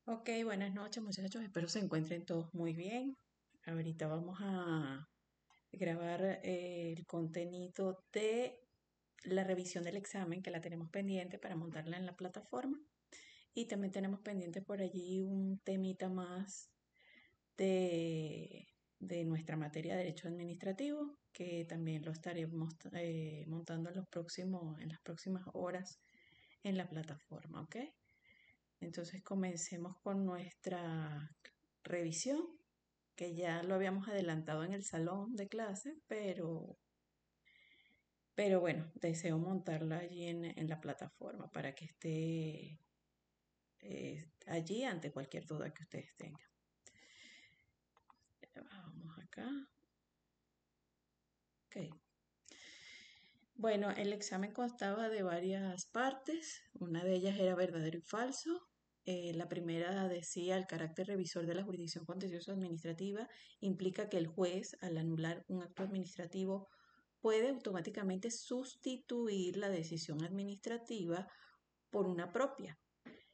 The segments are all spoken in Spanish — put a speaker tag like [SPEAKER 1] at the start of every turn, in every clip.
[SPEAKER 1] Ok, buenas noches muchachos, espero se encuentren todos muy bien. Ahorita vamos a grabar el contenido de la revisión del examen que la tenemos pendiente para montarla en la plataforma. Y también tenemos pendiente por allí un temita más de, de nuestra materia de Derecho Administrativo, que también lo estaremos montando en las próximas horas en la plataforma, ¿ok? Entonces comencemos con nuestra revisión, que ya lo habíamos adelantado en el salón de clase, pero bueno, deseo montarla allí en la plataforma para que esté allí ante cualquier duda que ustedes tengan. Vamos acá. Ok. Bueno, el examen constaba de varias partes. Una de ellas era verdadero y falso. La primera decía: el carácter revisor de la jurisdicción contencioso administrativa implica que el juez, al anular un acto administrativo, puede automáticamente sustituir la decisión administrativa por una propia,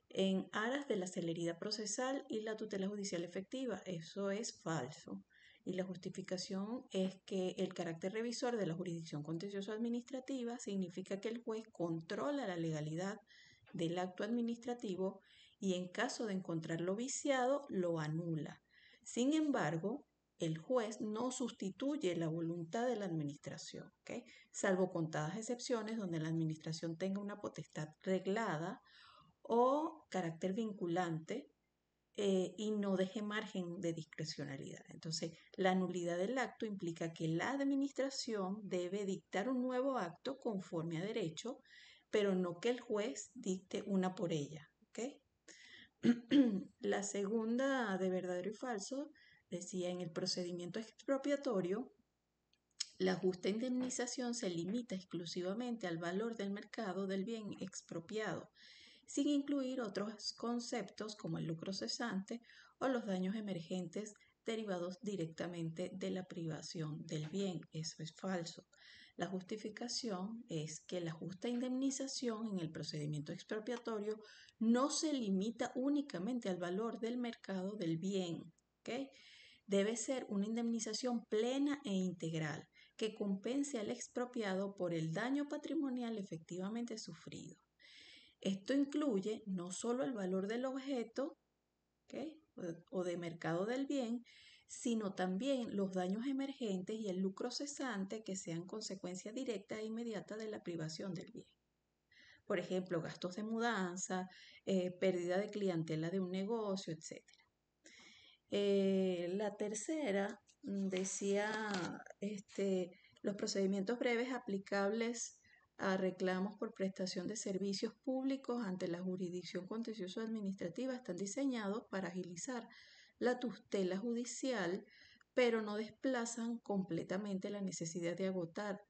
[SPEAKER 1] en aras de la celeridad procesal y la tutela judicial efectiva. Eso es falso. Y la justificación es que el carácter revisor de la jurisdicción contencioso administrativa significa que el juez controla la legalidad del acto administrativo y en caso de encontrarlo viciado, lo anula. Sin embargo, el juez no sustituye la voluntad de la administración, ¿ok? Salvo contadas excepciones donde la administración tenga una potestad reglada o carácter vinculante y no deje margen de discrecionalidad. Entonces, la nulidad del acto implica que la administración debe dictar un nuevo acto conforme a derecho, pero no que el juez dicte una por ella. ¿Ok? La segunda de verdadero y falso decía: en el procedimiento expropiatorio, la justa indemnización se limita exclusivamente al valor del mercado del bien expropiado, sin incluir otros conceptos como el lucro cesante o los daños emergentes derivados directamente de la privación del bien. Eso es falso. La justificación es que la justa indemnización en el procedimiento expropiatorio no se limita únicamente al valor del mercado del bien, ¿ok? Debe ser una indemnización plena e integral que compense al expropiado por el daño patrimonial efectivamente sufrido. Esto incluye no solo el valor del objeto, ¿okay?, o de mercado del bien, sino también los daños emergentes y el lucro cesante que sean consecuencia directa e inmediata de la privación del bien. Por ejemplo, gastos de mudanza, pérdida de clientela de un negocio, etc. La tercera decía los procedimientos breves aplicables a reclamos por prestación de servicios públicos ante la jurisdicción contencioso administrativa están diseñados para agilizar la tutela judicial, pero no desplazan completamente la necesidad de agotar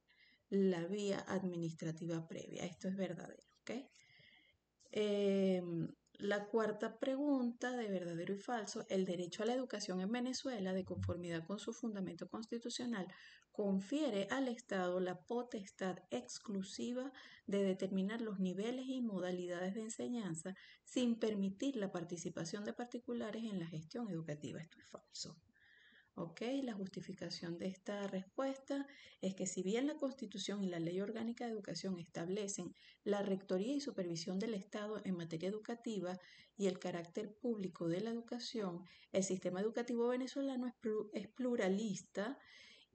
[SPEAKER 1] la vía administrativa previa. Esto es verdadero, ¿ok? La cuarta pregunta de verdadero y falso: el derecho a la educación en Venezuela, de conformidad con su fundamento constitucional, confiere al Estado la potestad exclusiva de determinar los niveles y modalidades de enseñanza sin permitir la participación de particulares en la gestión educativa. Esto es falso. ¿Ok? La justificación de esta respuesta es que si bien la Constitución y la Ley Orgánica de Educación establecen la rectoría y supervisión del Estado en materia educativa y el carácter público de la educación, el sistema educativo venezolano es pluralista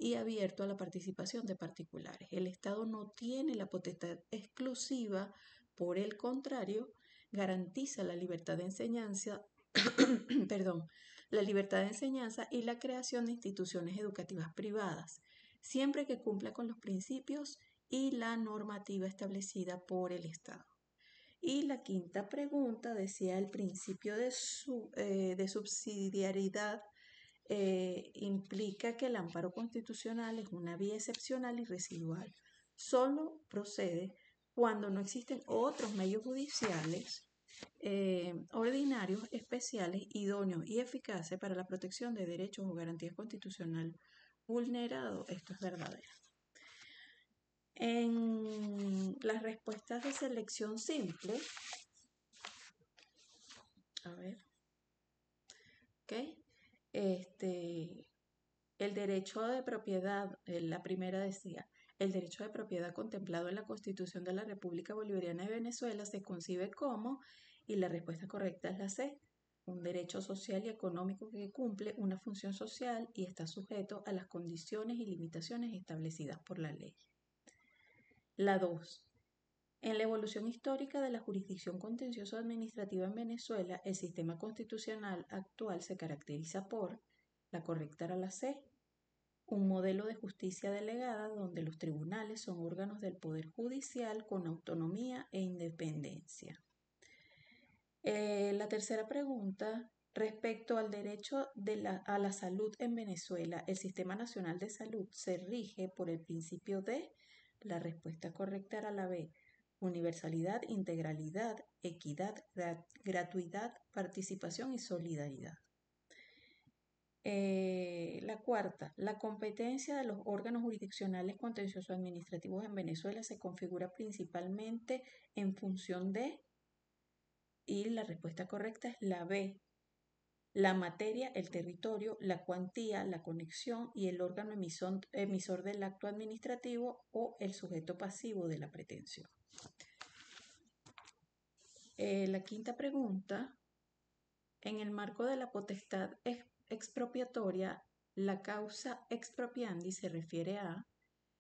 [SPEAKER 1] y abierto a la participación de particulares. El Estado no tiene la potestad exclusiva, por el contrario, garantiza la libertad de enseñanza, perdón, la libertad de enseñanza y la creación de instituciones educativas privadas, siempre que cumpla con los principios y la normativa establecida por el Estado. Y la quinta pregunta decía: el principio de subsidiariedad implica que el amparo constitucional es una vía excepcional y residual. Solo procede cuando no existen otros medios judiciales ordinarios, especiales, idóneos y eficaces para la protección de derechos o garantías constitucionales vulnerados. Esto es verdadero. En las respuestas de selección simple, a ver. ¿ok? Este, el derecho de propiedad, la primera decía, el derecho de propiedad contemplado en la Constitución de la República Bolivariana de Venezuela se concibe como, y la respuesta correcta es la C, un derecho social y económico que cumple una función social y está sujeto a las condiciones y limitaciones establecidas por la ley. La 2. En la evolución histórica de la jurisdicción contencioso-administrativa en Venezuela, el sistema constitucional actual se caracteriza por, la correcta era la C, un modelo de justicia delegada donde los tribunales son órganos del Poder Judicial con autonomía e independencia. La tercera pregunta, respecto al derecho a la salud en Venezuela, ¿el Sistema Nacional de Salud se rige por el principio de? La respuesta correcta era la B, universalidad, integralidad, equidad, gratuidad, participación y solidaridad. La cuarta, la competencia de los órganos jurisdiccionales contencioso administrativos en Venezuela se configura principalmente en función de, y la respuesta correcta es la B, la materia, el territorio, la cuantía, la conexión y el órgano emisor del acto administrativo o el sujeto pasivo de la pretensión. La quinta pregunta, en el marco de la potestad expropiatoria, la causa expropiandi se refiere a,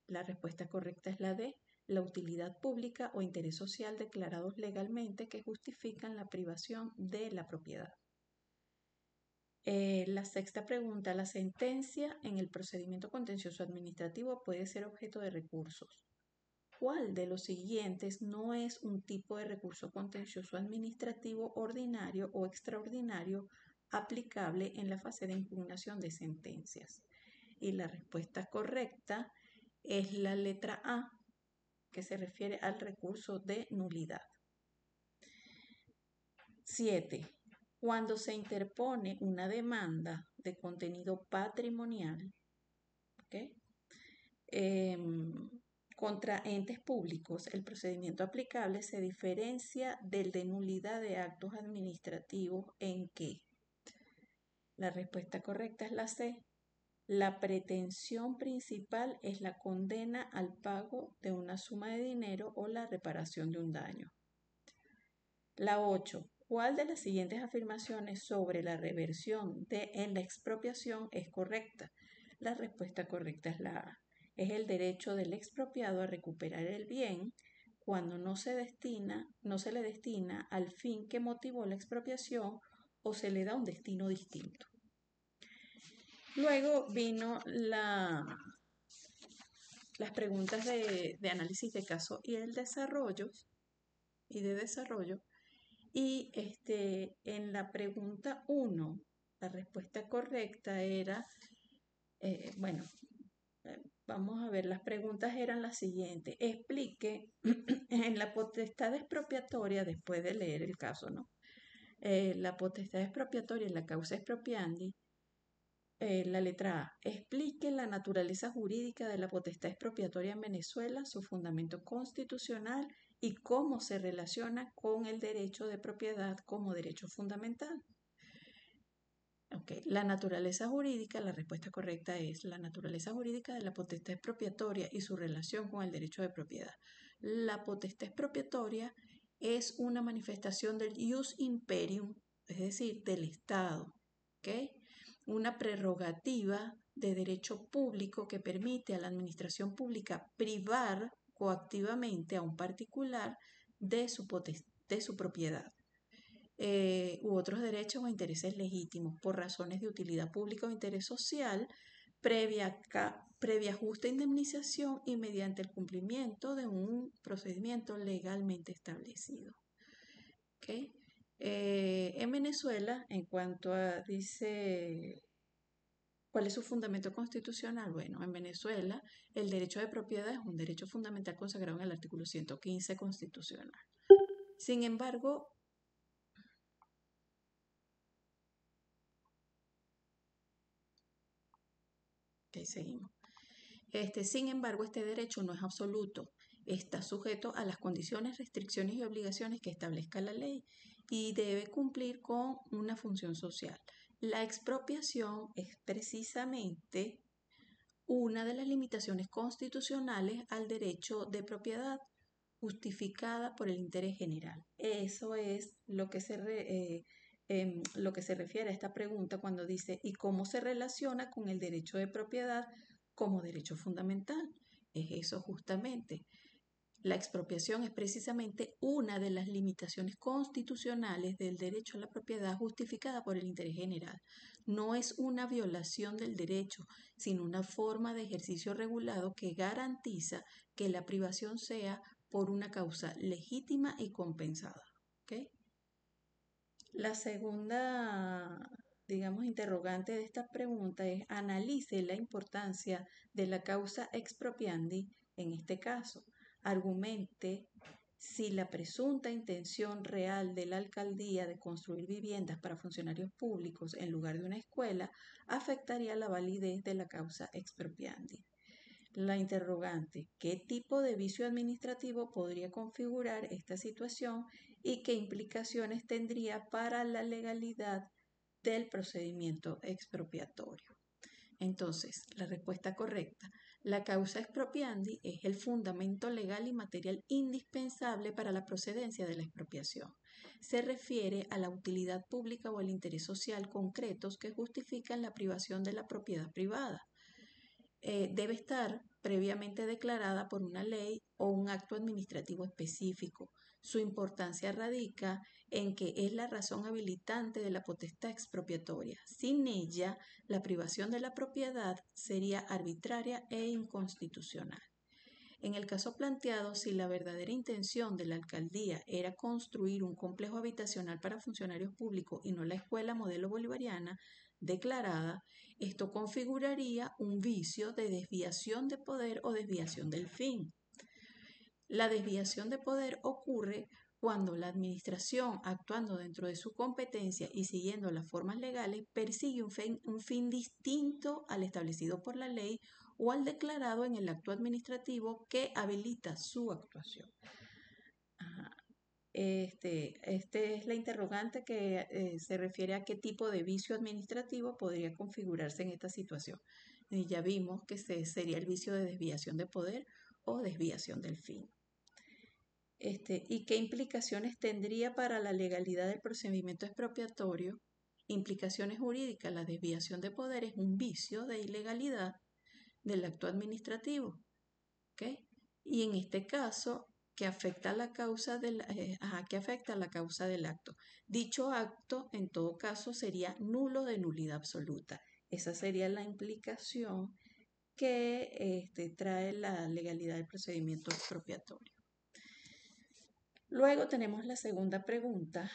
[SPEAKER 1] la respuesta correcta es la D, la utilidad pública o interés social declarados legalmente que justifican la privación de la propiedad. La sexta pregunta, la sentencia en el procedimiento contencioso administrativo puede ser objeto de recursos. ¿Cuál de los siguientes no es un tipo de recurso contencioso administrativo ordinario o extraordinario aplicable en la fase de impugnación de sentencias? Y la respuesta correcta es la letra A, que se refiere al recurso de nulidad. 7. Cuando se interpone una demanda de contenido patrimonial, ¿okay? Contra entes públicos, el procedimiento aplicable se diferencia del de nulidad de actos administrativos en que la respuesta correcta es la C. La pretensión principal es la condena al pago de una suma de dinero o la reparación de un daño. La 8. ¿Cuál de las siguientes afirmaciones sobre la reversión en la expropiación es correcta? La respuesta correcta es la A. Es el derecho del expropiado a recuperar el bien cuando no se le destina al fin que motivó la expropiación o se le da un destino distinto. Luego vino las preguntas de análisis de caso y de desarrollo. Y en la pregunta 1, la respuesta correcta era, vamos a ver, las preguntas eran las siguientes. Explique en la potestad expropiatoria, después de leer el caso, ¿no? La potestad expropiatoria en la causa expropiandi, la letra A, explique la naturaleza jurídica de la potestad expropiatoria en Venezuela, su fundamento constitucional y cómo se relaciona con el derecho de propiedad como derecho fundamental. Okay. La naturaleza jurídica, la respuesta correcta es la naturaleza jurídica de la potestad expropiatoria y su relación con el derecho de propiedad. La potestad expropiatoria es una manifestación del ius imperium, es decir, del Estado, ¿okay? Una prerrogativa de derecho público que permite a la administración pública privar coactivamente a un particular de su propiedad u otros derechos o intereses legítimos por razones de utilidad pública o interés social previa justa indemnización y mediante el cumplimiento de un procedimiento legalmente establecido. ¿Okay? En Venezuela, en cuanto a, dice, ¿cuál es su fundamento constitucional? Bueno, en Venezuela el derecho de propiedad es un derecho fundamental consagrado en el artículo 115 constitucional. Sin embargo, seguimos. Sin embargo, este derecho no es absoluto. Está sujeto a las condiciones, restricciones y obligaciones que establezca la ley y debe cumplir con una función social. La expropiación es precisamente una de las limitaciones constitucionales al derecho de propiedad justificada por el interés general. Eso es lo que se refiere a esta pregunta cuando dice ¿y cómo se relaciona con el derecho de propiedad como derecho fundamental? Es eso justamente. La expropiación es precisamente una de las limitaciones constitucionales del derecho a la propiedad justificada por el interés general. No es una violación del derecho, sino una forma de ejercicio regulado que garantiza que la privación sea por una causa legítima y compensada. ¿Okay? La segunda, digamos, interrogante de esta pregunta es analice la importancia de la causa expropiandi en este caso. Argumente si la presunta intención real de la alcaldía de construir viviendas para funcionarios públicos en lugar de una escuela afectaría la validez de la causa expropiandi. La interrogante, ¿qué tipo de vicio administrativo podría configurar esta situación y qué implicaciones tendría para la legalidad del procedimiento expropiatorio? Entonces, la respuesta correcta, la causa expropiandi es el fundamento legal y material indispensable para la procedencia de la expropiación. Se refiere a la utilidad pública o al interés social concretos que justifican la privación de la propiedad privada. Debe estar previamente declarada por una ley o un acto administrativo específico. Su importancia radica en que es la razón habilitante de la potestad expropiatoria. Sin ella, la privación de la propiedad sería arbitraria e inconstitucional. En el caso planteado, si la verdadera intención de la alcaldía era construir un complejo habitacional para funcionarios públicos y no la escuela modelo bolivariana declarada, esto configuraría un vicio de desviación de poder o desviación del fin. La desviación de poder ocurre cuando la administración, actuando dentro de su competencia y siguiendo las formas legales, persigue un fin distinto al establecido por la ley o al declarado en el acto administrativo que habilita su actuación. Este es la interrogante que se refiere a qué tipo de vicio administrativo podría configurarse en esta situación. Y ya vimos que sería el vicio de desviación de poder o desviación del fin. ¿Y qué implicaciones tendría para la legalidad del procedimiento expropiatorio? Implicaciones jurídicas. La desviación de poder es un vicio de ilegalidad del acto administrativo. ¿Okay? Y en este caso, que afecta a la causa del acto. Dicho acto, en todo caso, sería nulo de nulidad absoluta. Esa sería la implicación que trae la legalidad del procedimiento expropiatorio. Luego tenemos la segunda pregunta,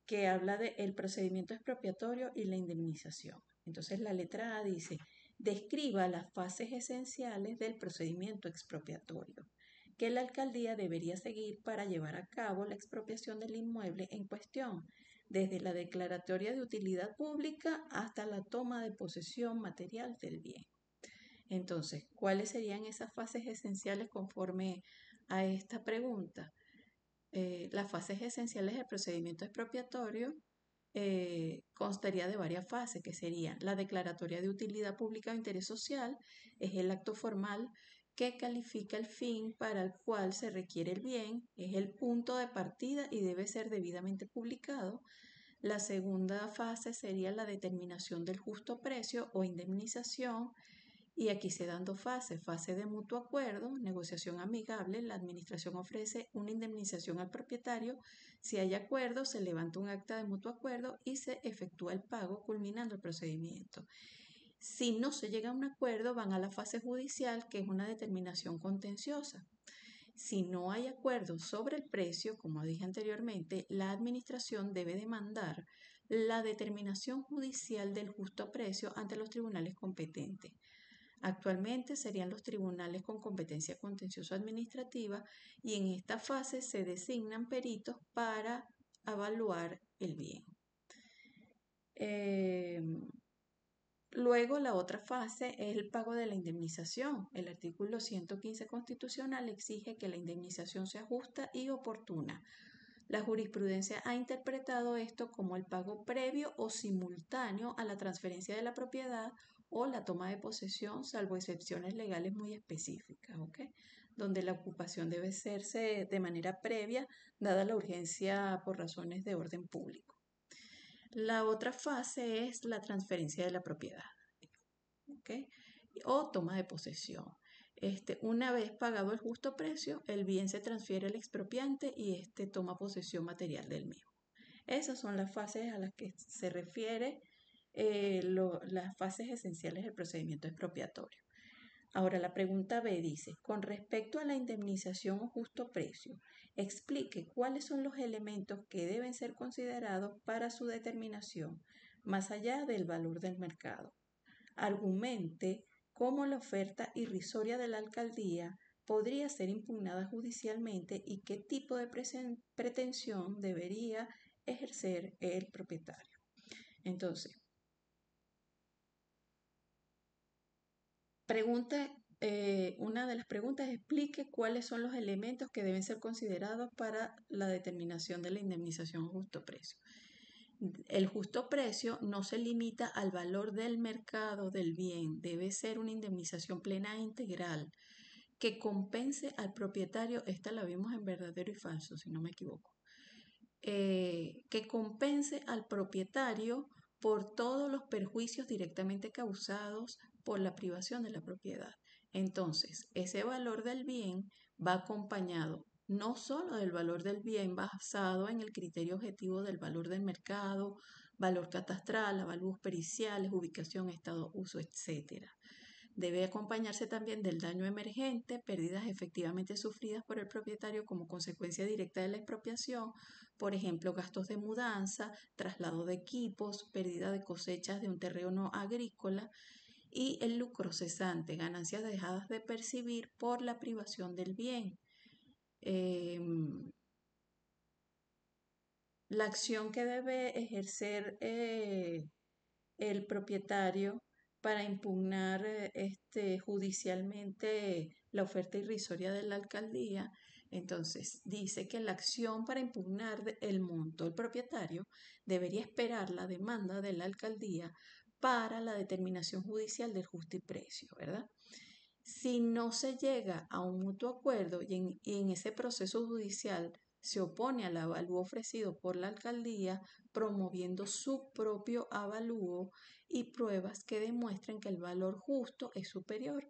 [SPEAKER 1] que habla del procedimiento expropiatorio y la indemnización. Entonces la letra A dice, describa las fases esenciales del procedimiento expropiatorio que la alcaldía debería seguir para llevar a cabo la expropiación del inmueble en cuestión, desde la declaratoria de utilidad pública hasta la toma de posesión material del bien. Entonces, ¿cuáles serían esas fases esenciales conforme a esta pregunta? Las fases esenciales del procedimiento expropiatorio constaría de varias fases, que serían la declaratoria de utilidad pública o interés social, es el acto formal que califica el fin para el cual se requiere el bien, es el punto de partida y debe ser debidamente publicado. La segunda fase sería la determinación del justo precio o indemnización, y aquí se dan dos fases, fase de mutuo acuerdo, negociación amigable, la administración ofrece una indemnización al propietario, si hay acuerdo se levanta un acta de mutuo acuerdo y se efectúa el pago culminando el procedimiento. Si no se llega a un acuerdo van a la fase judicial, que es una determinación contenciosa. Si no hay acuerdo sobre el precio, como dije anteriormente, la administración debe demandar la determinación judicial del justo precio ante los tribunales competentes. Actualmente serían los tribunales con competencia contencioso administrativa y en esta fase se designan peritos para evaluar el bien. Luego la otra fase es el pago de la indemnización. El artículo 115 constitucional exige que la indemnización sea justa y oportuna. La jurisprudencia ha interpretado esto como el pago previo o simultáneo a la transferencia de la propiedad o la toma de posesión, salvo excepciones legales muy específicas, ¿ok? Donde la ocupación debe hacerse de manera previa, dada la urgencia por razones de orden público. La otra fase es la transferencia de la propiedad, ¿ok? O toma de posesión. Una vez pagado el justo precio, el bien se transfiere al expropiante y toma posesión material del mismo. Esas son las fases a las que se refiere las fases esenciales del procedimiento expropiatorio. Ahora, la pregunta B dice, con respecto a la indemnización o justo precio, explique cuáles son los elementos que deben ser considerados para su determinación, más allá del valor del mercado. Argumente cómo la oferta irrisoria de la alcaldía podría ser impugnada judicialmente y qué tipo de pretensión debería ejercer el propietario. Entonces, una de las preguntas explique cuáles son los elementos que deben ser considerados para la determinación de la indemnización a justo precio. El justo precio no se limita al valor del mercado del bien, debe ser una indemnización plena e integral que compense al propietario, esta la vimos en verdadero y falso, si no me equivoco, que compense al propietario por todos los perjuicios directamente causados por la privación de la propiedad. Entonces, ese valor del bien va acompañado no solo del valor del bien basado en el criterio objetivo del valor del mercado, valor catastral, avalúos periciales, ubicación, estado, uso, etc. Debe acompañarse también del daño emergente, pérdidas efectivamente sufridas por el propietario como consecuencia directa de la expropiación, por ejemplo, gastos de mudanza, traslado de equipos, pérdida de cosechas de un terreno agrícola y el lucro cesante, ganancias dejadas de percibir por la privación del bien. La acción que debe ejercer el propietario para impugnar judicialmente la oferta irrisoria de la alcaldía. Entonces, dice que la acción para impugnar el monto del propietario debería esperar la demanda de la alcaldía para la determinación judicial del justo y precio, ¿verdad? Si no se llega a un mutuo acuerdo y en ese proceso judicial se opone al avalúo ofrecido por la alcaldía, promoviendo su propio avalúo y pruebas que demuestren que el valor justo es superior.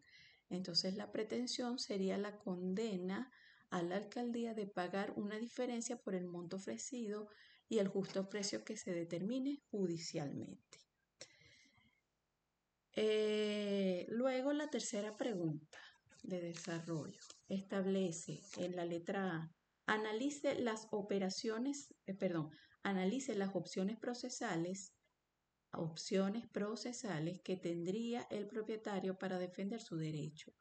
[SPEAKER 1] Entonces la pretensión sería la condena a la alcaldía de pagar una diferencia por el monto ofrecido y el justo precio que se determine judicialmente. Luego la tercera pregunta de desarrollo establece en la letra A, analice las opciones procesales que tendría el propietario para defender su derecho.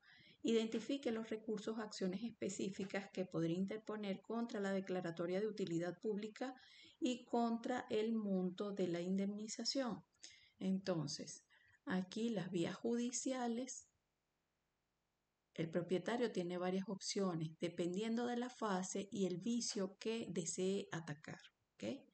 [SPEAKER 1] Identifique los recursos o acciones específicas que podría interponer contra la declaratoria de utilidad pública y contra el monto de la indemnización. Entonces, aquí las vías judiciales, el propietario tiene varias opciones dependiendo de la fase y el vicio que desee atacar. ¿Okay?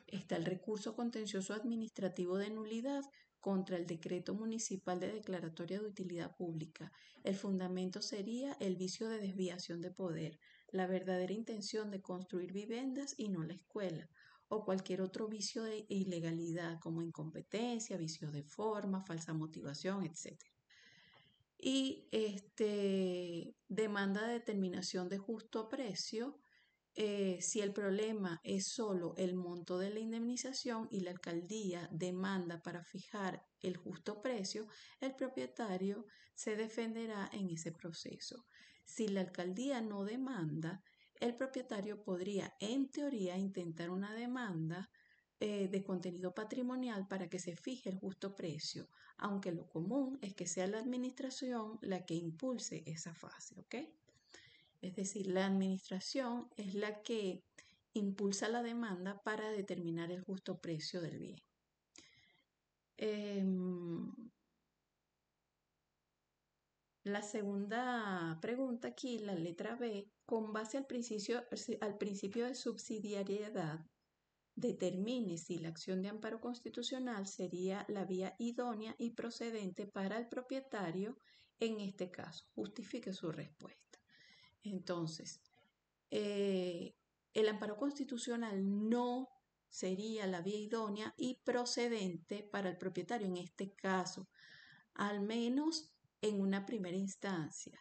[SPEAKER 1] Está el recurso contencioso administrativo de nulidad contra el decreto municipal de declaratoria de utilidad pública. El fundamento sería el vicio de desviación de poder, la verdadera intención de construir viviendas y no la escuela, o cualquier otro vicio de ilegalidad como incompetencia, vicio de forma, falsa motivación, etc. Y demanda de determinación de justo precio. Si el problema es solo el monto de la indemnización y la alcaldía demanda para fijar el justo precio, el propietario se defenderá en ese proceso. Si la alcaldía no demanda, el propietario podría, en teoría, intentar una demanda de contenido patrimonial para que se fije el justo precio, aunque lo común es que sea la administración la que impulse esa fase, ¿ok? Es decir, la administración es la que impulsa la demanda para determinar el justo precio del bien. la segunda pregunta aquí, la letra B, con base al principio de subsidiariedad, determine si la acción de amparo constitucional sería la vía idónea y procedente para el propietario en este caso. Justifique su respuesta. Entonces, el amparo constitucional no sería la vía idónea y procedente para el propietario en este caso, al menos en una primera instancia.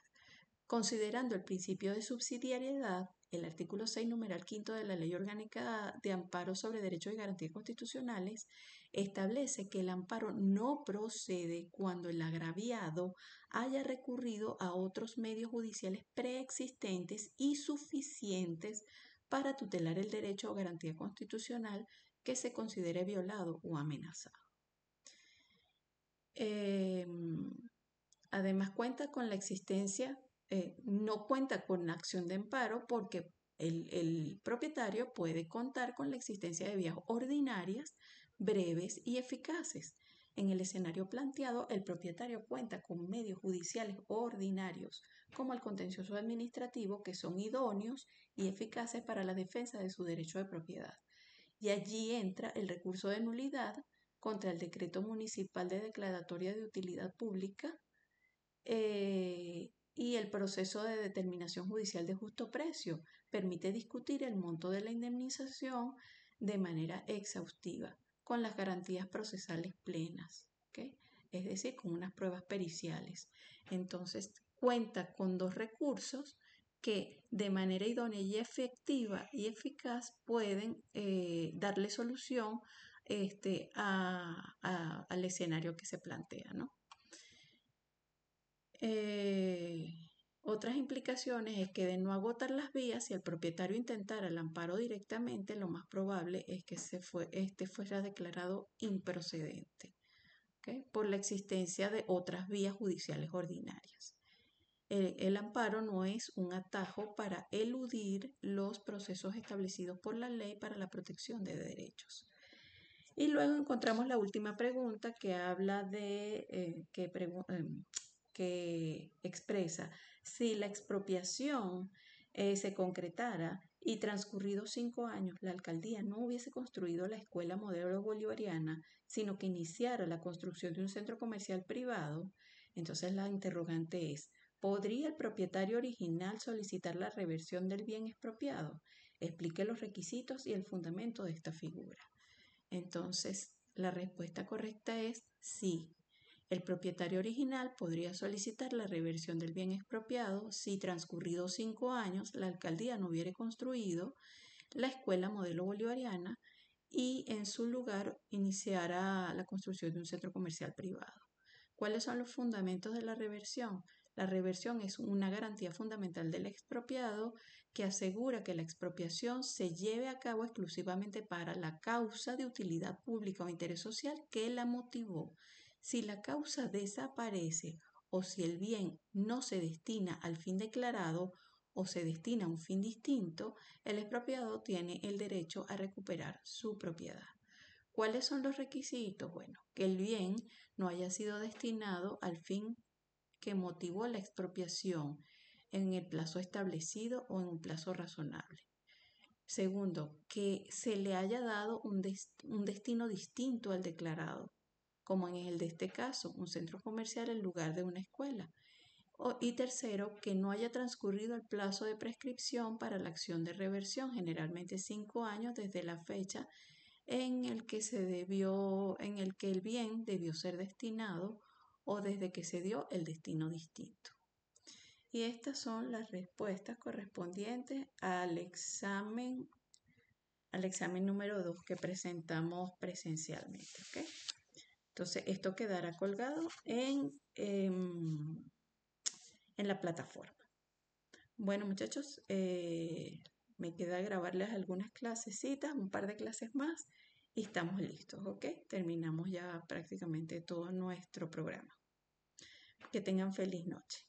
[SPEAKER 1] Considerando el principio de subsidiariedad, el artículo 6, numeral quinto de la Ley Orgánica de Amparo sobre Derechos y Garantías Constitucionales establece que el amparo no procede cuando el agraviado haya recurrido a otros medios judiciales preexistentes y suficientes para tutelar el derecho o garantía constitucional que se considere violado o amenazado. Además cuenta con la existencia, no cuenta con acción de amparo porque el propietario puede contar con la existencia de vías ordinarias, breves y eficaces. En el escenario planteado, el propietario cuenta con medios judiciales ordinarios, como el contencioso administrativo, que son idóneos y eficaces para la defensa de su derecho de propiedad. Y allí entra el recurso de nulidad contra el decreto municipal de declaratoria de utilidad pública, y el proceso de determinación judicial de justo precio permite discutir el monto de la indemnización de manera exhaustiva, con las garantías procesales plenas, ¿okay? Es decir, con unas pruebas periciales. Entonces, cuenta con dos recursos que de manera idónea y efectiva y eficaz pueden darle solución al escenario que se plantea, ¿no? Otras implicaciones es que de no agotar las vías, si el propietario intentara el amparo directamente, lo más probable es que este fuera declarado improcedente, ¿okay? Por la existencia de otras vías judiciales ordinarias. El amparo no es un atajo para eludir los procesos establecidos por la ley para la protección de derechos. Y luego encontramos la última pregunta que habla de que expresa si la expropiación se concretara y transcurridos 5 años la alcaldía no hubiese construido la escuela modelo bolivariana, sino que iniciara la construcción de un centro comercial privado, entonces la interrogante es, ¿podría el propietario original solicitar la reversión del bien expropiado? Explique los requisitos y el fundamento de esta figura. Entonces, la respuesta correcta es sí. El propietario original podría solicitar la reversión del bien expropiado si transcurridos 5 años la alcaldía no hubiera construido la escuela modelo bolivariana y en su lugar iniciara la construcción de un centro comercial privado. ¿Cuáles son los fundamentos de la reversión? La reversión es una garantía fundamental del expropiado que asegura que la expropiación se lleve a cabo exclusivamente para la causa de utilidad pública o interés social que la motivó. Si la causa desaparece o si el bien no se destina al fin declarado o se destina a un fin distinto, el expropiado tiene el derecho a recuperar su propiedad. ¿Cuáles son los requisitos? Bueno, que el bien no haya sido destinado al fin que motivó la expropiación en el plazo establecido o en un plazo razonable. Segundo, que se le haya dado un destino distinto al declarado, como en el de este caso, un centro comercial en lugar de una escuela. Y tercero, que no haya transcurrido el plazo de prescripción para la acción de reversión, generalmente 5 años desde la fecha en el que el bien debió ser destinado o desde que se dio el destino distinto. Y estas son las respuestas correspondientes al examen número 2 que presentamos presencialmente, ¿okay? Entonces, esto quedará colgado en la plataforma. Bueno, muchachos, me queda grabarles algunas clasecitas, un par de clases más y estamos listos, ¿ok? Terminamos ya prácticamente todo nuestro programa. Que tengan feliz noche.